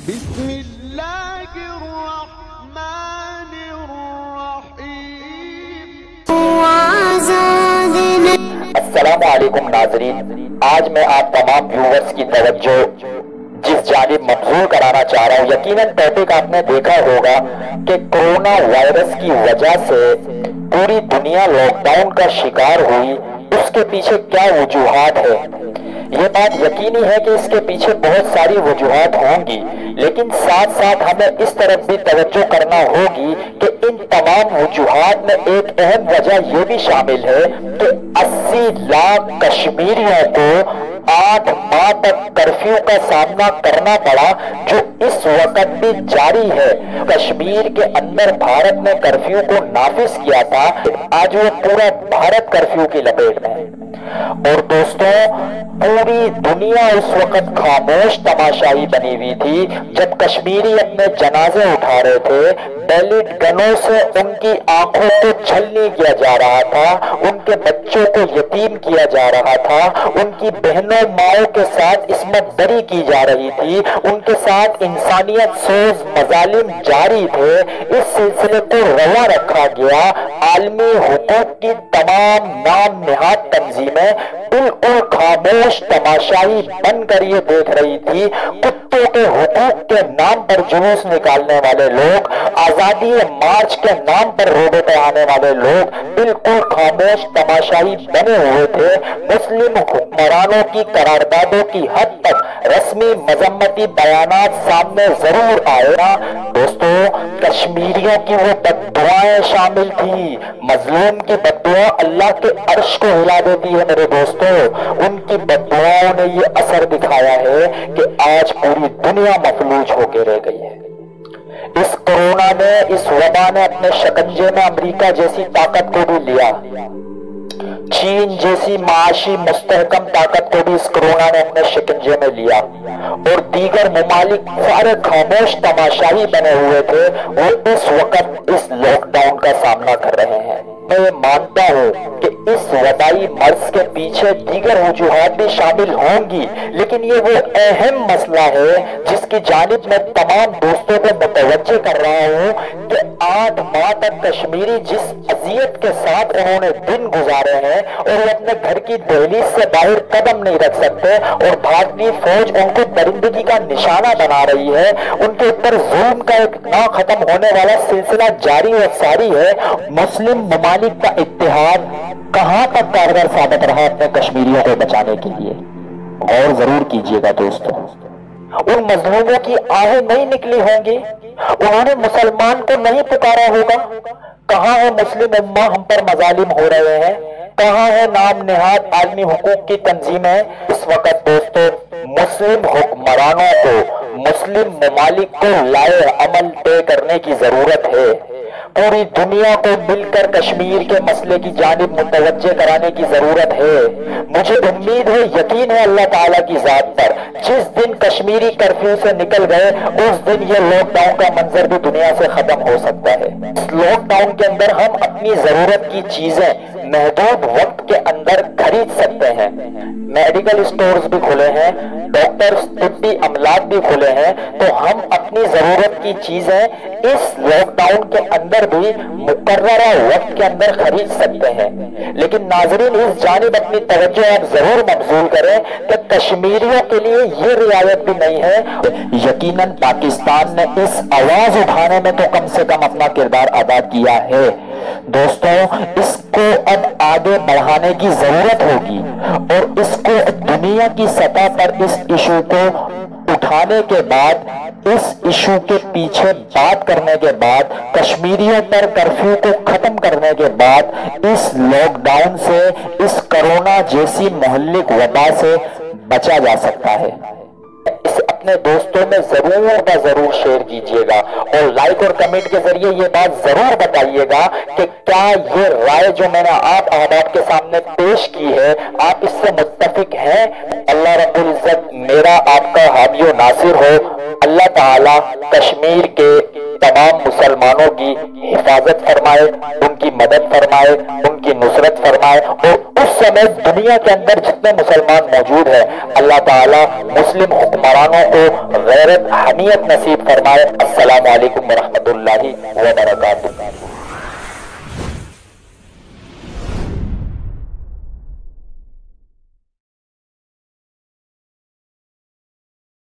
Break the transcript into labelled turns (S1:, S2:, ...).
S1: بسم اللہ الرحمن الرحیم۔
S2: السلام علیکم ناظرین، آج میں آپ تمام ویورز کی توجہ جس جانب مبذول کرانا چاہ رہا ہوں، یقیناً ٹاپک آپ نے دیکھا ہوگا کہ کرونا وائرس کی وجہ سے پوری دنیا لاک ڈاؤن کا شکار ہوئی۔ اس کے پیچھے کیا وجوہات ہے؟ یہ بات یقینی ہے کہ اس کے پیچھے بہت ساری وجوہات ہوں گی، لیکن ساتھ ساتھ ہمیں اس طرف بھی توجہ کرنا ہوگی کہ ان تمام وجوہات میں ایک اہم وجہ یہ بھی شامل ہے کہ 80 لاکھ کشمیریوں کو 8 ماہ تک کرفیو کا سامنا کرنا پڑا، جو اس وقت بھی جاری ہے۔ کشمیر کے اندر بھارت نے کرفیو کو نافذ کیا تھا، آج وہ پورا بھارت کرفیو کی لپیٹ میں ہے۔ اور دوستوں، پوری دنیا اس وقت خاموش تماشائی بنی ہوئی تھی جب کشمیری اپنے جنازے اٹھا رہے تھے۔ بیلٹ گنوں سے ان کی آنکھوں کو چھلنی کیا جا رہا تھا، ان کے بچوں کو یتیم کیا جا رہا تھا، ان کی بہنوں ماؤں کے ساتھ عصمت دری کی جا رہی تھی، ان کے ساتھ انسانیت سوز مظالم جاری تھے۔ اس سلسلے کو روا رکھا گیا۔ عالمی حقوق کی تمام نام نہاد تنظیمیں بالکل خاموش تماشائی بن کر یہ دیکھ رہی تھی۔ کتوں کے حقوق کے نام پر جلوس نکالنے والے لوگ، آزادی مارچ کے نام پر روڈوں پہ آنے والے لوگ بالکل خاموش تماشائی بنے ہوئے تھے۔ مسلم حکمرانوں کی قراردادوں کی حد تک رسمی مذمتی بیانات سامنے ضرور آئے گا۔ دوستو، کشمیریوں کی وہ بددعائیں شامل تھی۔ مظلوم کی بددعا اللہ کے عرش کو ہلا دیتی ہے میرے دوستو۔ ان کی بددعاؤں نے یہ اثر دکھایا ہے کہ آج پوری دنیا مفلوج ہو کے رہ گئی ہے۔ اس کرونا نے، اس وبا نے اپنے شکنجے میں امریکہ جیسی طاقت کو بھی لیا، چین جیسی معاشی مستحکم طاقت کو بھی اس کرونا نے اپنے شکنجے میں لیا، اور دیگر ممالک سارے خاموش تماشائی بنے ہوئے تھے، وہ اس وقت اس لاک ڈاؤن کا سامنا کر رہے ہیں۔ میں مانتا ہوں کہ اس وبائی مرض کے پیچھے دیگر وجوہات بھی شامل ہوں گی، لیکن یہ وہ اہم مسئلہ ہے جس کی جانب میں تمام دوستوں کو متوجہ کر رہا ہوں کہ 8 ماہ تک کشمیری جس اذیت کے ساتھ انہوں نے دن گزارے ہیں، اور وہ اپنے گھر کی دہلیز سے باہر قدم نہیں رکھ سکتے، اور بھارتی فوج ان کو درندگی کا نشانہ بنا رہی ہے، ان کے اوپر ظلم کا ایک نہ ختم ہونے والا سلسلہ جاری و ساری ہے۔ مسلم ممالک کا اتحاد کہاں تک کارگر ثابت رہا اپنے کشمیریوں کو بچانے کے لیے؟ غور ضرور کیجئے گا دوستو۔ ان مظلوموں کی آہیں نہیں نکلی ہوں گی، انہوں نے مسلمان کو نہیں پکارا ہوگا۔ کہاں ہے مسلم امہ ہم پر مظالم ہو رہے ہیں؟ کہاں ہے نام نہاد عالمی حقوق کی تنظیمیں؟ اس وقت دوستو، مسلم حکمرانوں کو، مسلم ممالک کو لائے عمل طے کرنے کی ضرورت ہے۔ پوری دنیا کو مل کر کشمیر کے مسئلے کی جانب متوجہ کرانے کی ضرورت ہے۔ مجھے امید ہے، یقین ہے اللہ تعالیٰ کی ذات پر، جس دن کشمیری کرفیو سے نکل گئے اس دن یہ لاک ڈاؤن کا منظر بھی دنیا سے ختم ہو سکتا ہے۔ اس لاک ڈاؤن کے اندر ہم اپنی ضرورت کی چیزیں محدود وقت کے اندر خرید سکتے ہیں۔ میڈیکل سٹورز بھی کھلے ہیں، ڈاکٹرز، طبی املاک بھی کھلے ہیں، تو ہم اپنی ضرورت کی چیزیں اس لاک ڈاؤن کے اندر بھی مقررہ وقت کے اندر خرید سکتے ہیں۔ لیکن ناظرین، اس جانب اپنی توجہ آپ ضرور مبذول کریں کہ کشمیریوں کے لیے یہ رعایت بھی نہیں ہے۔ یقیناً پاکستان نے اس آواز اٹھانے میں تو کم سے کم اپنا کردار ادا کیا ہے۔ دوستوں، اس کو اب آگے بڑھانے کی ضرورت ہوگی، اور اس کو دنیا کی سطح پر اس ایشو کو اٹھانے کے بعد، اس ایشو کے پیچھے بات کرنے کے بعد، کشمیریوں پر کرفیو کو ختم کرنے کے بعد، اس لاک ڈاؤن سے، اس کرونا جیسی مہلک وبا سے بچا جا سکتا ہے۔ اسے اپنے دوستوں میں ضرور شیئر کیجئے گا، اور لائک اور کمنٹ کے ذریعے یہ بات ضرور بتائیے گا کہ کیا یہ رائے جو میں نے آپ احباب کے سامنے پیش کی ہے، آپ اس سے متفق ہیں۔ اللہ رب العزت میرا آپ کا حامی و ناصر ہو۔ اللہ تعالیٰ کشمیر کے تمام مسلمانوں کی حفاظت فرمائے، ان کی مدد فرمائے، ان کی نصرت فرمائے، اور اس سمیت دنیا کے اندر جتنے مسلمان موجود ہیں اللہ تعالیٰ مسلم حکمرانوں کو غیرت، حمیت نصیب فرمائے۔ السلام علیکم ورحمۃ اللہ وبرکاتہ۔